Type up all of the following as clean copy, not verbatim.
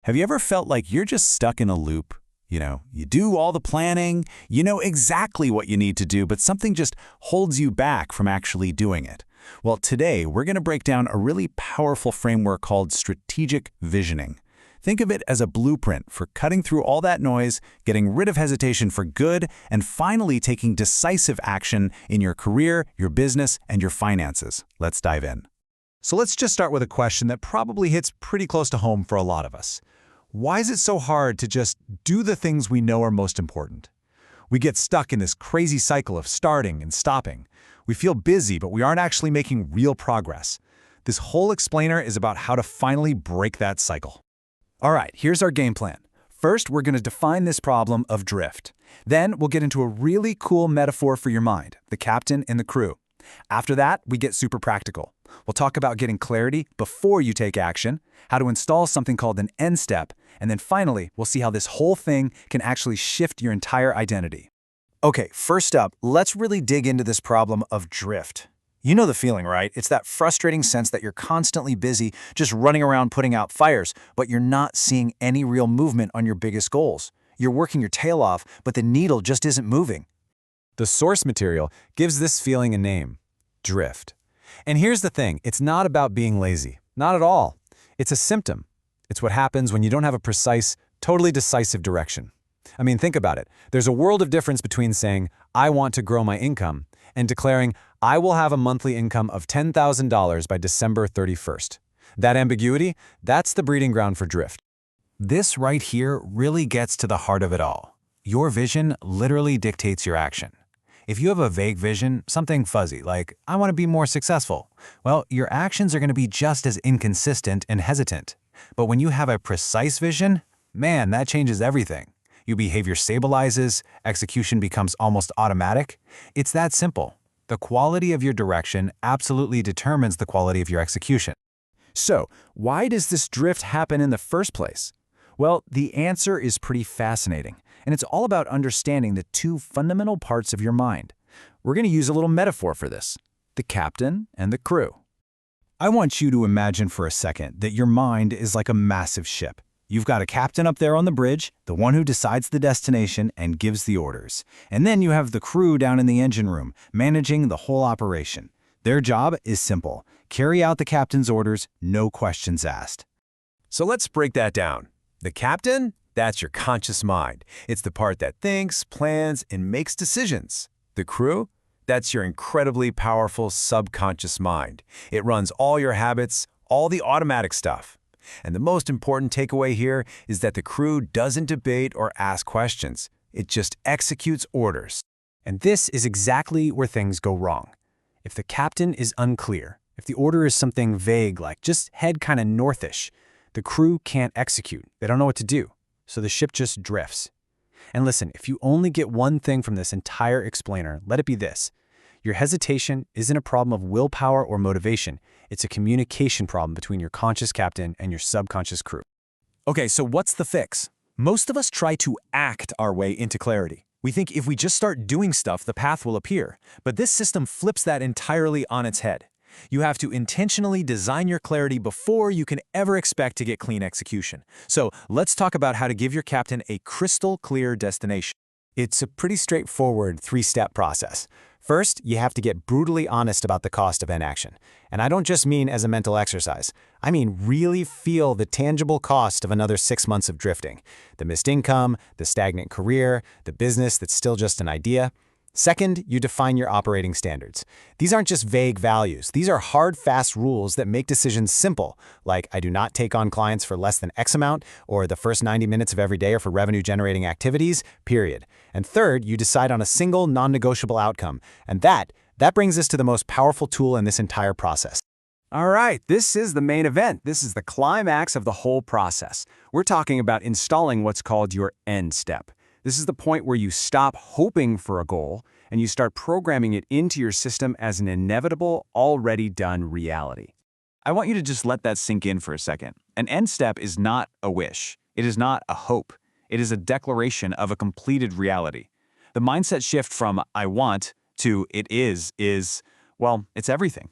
Have you ever felt like you're just stuck in a loop? You do all the planning, you know exactly what you need to do, but something just holds you back from actually doing it. Well, today we're going to break down a really powerful framework called strategic visioning. Think of it as a blueprint for cutting through all that noise, getting rid of hesitation for good, and finally taking decisive action in your career, your business, and your finances. Let's dive in. So let's just start with a question that probably hits pretty close to home for a lot of us. Why is it so hard to just do the things we know are most important? We get stuck in this crazy cycle of starting and stopping. We feel busy, but we aren't actually making real progress. This whole explainer is about how to finally break that cycle. All right, here's our game plan. First, we're going to define this problem of drift. Then, we'll get into a really cool metaphor for your mind, the captain and the crew. After that, we get super practical. We'll talk about getting clarity before you take action, how to install something called an end step, and then finally, we'll see how this whole thing can actually shift your entire identity. Okay, first up, let's really dig into this problem of drift. You know the feeling, right? It's that frustrating sense that you're constantly busy, just running around putting out fires, but you're not seeing any real movement on your biggest goals. You're working your tail off, but the needle just isn't moving. The source material gives this feeling a name: drift. And here's the thing, it's not about being lazy. Not at all. It's a symptom. It's what happens when you don't have a precise, totally decisive direction. I mean, think about it. There's a world of difference between saying, I want to grow my income, and declaring, I will have a monthly income of $10,000 by December 31st. That ambiguity, that's the breeding ground for drift. This right here really gets to the heart of it all. Your vision literally dictates your action. If you have a vague vision, something fuzzy, like, I want to be more successful, well, your actions are going to be just as inconsistent and hesitant. But when you have a precise vision, man, that changes everything. Your behavior stabilizes, execution becomes almost automatic. It's that simple. The quality of your direction absolutely determines the quality of your execution. So, why does this drift happen in the first place? Well, the answer is pretty fascinating, and it's all about understanding the two fundamental parts of your mind. We're going to use a little metaphor for this: the captain and the crew. I want you to imagine for a second that your mind is like a massive ship. You've got a captain up there on the bridge, the one who decides the destination and gives the orders. And then you have the crew down in the engine room, managing the whole operation. Their job is simple: carry out the captain's orders, no questions asked. So let's break that down. The captain? That's your conscious mind. It's the part that thinks, plans, and makes decisions. The crew? That's your incredibly powerful subconscious mind. It runs all your habits, all the automatic stuff. And the most important takeaway here is that the crew doesn't debate or ask questions. It just executes orders. And this is exactly where things go wrong. If the captain is unclear, if the order is something vague like just head kind of northish, the crew can't execute. They don't know what to do. So the ship just drifts. And listen, if you only get one thing from this entire explainer, let it be this: your hesitation isn't a problem of willpower or motivation. It's a communication problem between your conscious captain and your subconscious crew. Okay, so what's the fix? Most of us try to act our way into clarity. We think if we just start doing stuff, the path will appear. But this system flips that entirely on its head. You have to intentionally design your clarity before you can ever expect to get clean execution. So let's talk about how to give your captain a crystal clear destination. It's a pretty straightforward three-step process. First, you have to get brutally honest about the cost of inaction. And I don't just mean as a mental exercise. I mean really feel the tangible cost of another 6 months of drifting. The missed income, the stagnant career, the business that's still just an idea. Second, you define your operating standards. These aren't just vague values. These are hard, fast rules that make decisions simple, like I do not take on clients for less than X amount, or the first 90 minutes of every day are for revenue-generating activities, period. And third, you decide on a single, non-negotiable outcome. And that brings us to the most powerful tool in this entire process. All right, this is the main event. This is the climax of the whole process. We're talking about installing what's called your end step. This is the point where you stop hoping for a goal and you start programming it into your system as an inevitable, already done reality. I want you to just let that sink in for a second. An end step is not a wish. It is not a hope. It is a declaration of a completed reality. The mindset shift from I want to it is, well, it's everything.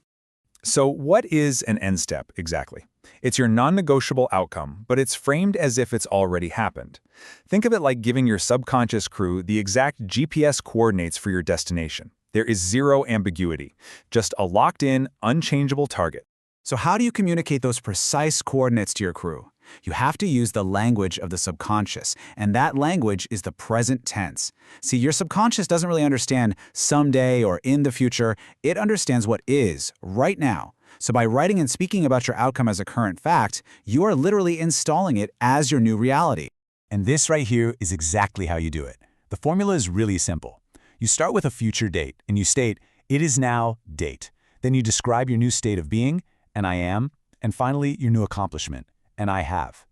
So what is an end step exactly? It's your non-negotiable outcome, but it's framed as if it's already happened. Think of it like giving your subconscious crew the exact GPS coordinates for your destination. There is zero ambiguity, just a locked-in, unchangeable target. So how do you communicate those precise coordinates to your crew? You have to use the language of the subconscious, and that language is the present tense. See, your subconscious doesn't really understand someday or in the future. It understands what is, right now. So by writing and speaking about your outcome as a current fact, you are literally installing it as your new reality. And this right here is exactly how you do it. The formula is really simple. You start with a future date, and you state, "It is now, date." Then you describe your new state of being, and I am, and finally, your new accomplishment, and I have.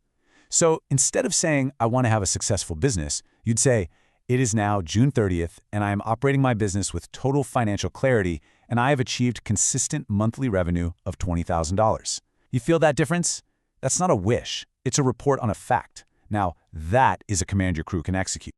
So instead of saying, "I want to have a successful business," you'd say, "It is now June 30th, and I am operating my business with total financial clarity, and I have achieved consistent monthly revenue of $20,000. You feel that difference? That's not a wish. It's a report on a fact. Now, that is a command your crew can execute.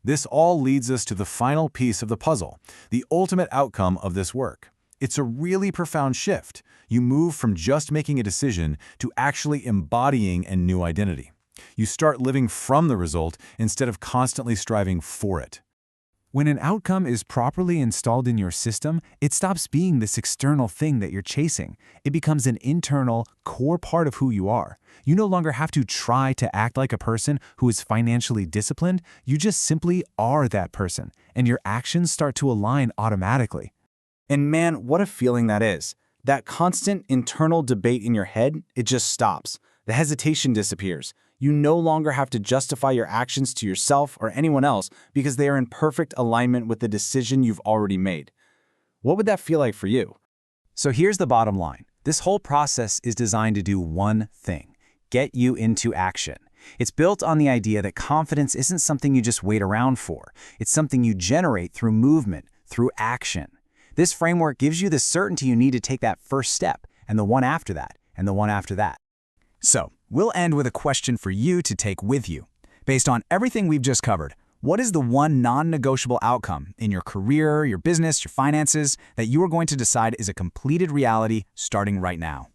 This all leads us to the final piece of the puzzle, the ultimate outcome of this work. It's a really profound shift. You move from just making a decision to actually embodying a new identity. You start living from the result instead of constantly striving for it. When an outcome is properly installed in your system, it stops being this external thing that you're chasing. It becomes an internal, core part of who you are. You no longer have to try to act like a person who is financially disciplined. You just simply are that person, and your actions start to align automatically. And man, what a feeling that is. That constant internal debate in your head, it just stops. The hesitation disappears. You no longer have to justify your actions to yourself or anyone else because they are in perfect alignment with the decision you've already made. What would that feel like for you? So here's the bottom line. This whole process is designed to do one thing: get you into action. It's built on the idea that confidence isn't something you just wait around for. It's something you generate through movement, through action. This framework gives you the certainty you need to take that first step, and the one after that, and the one after that. So, we'll end with a question for you to take with you. Based on everything we've just covered, what is the one non-negotiable outcome in your career, your business, your finances that you are going to decide is a completed reality starting right now?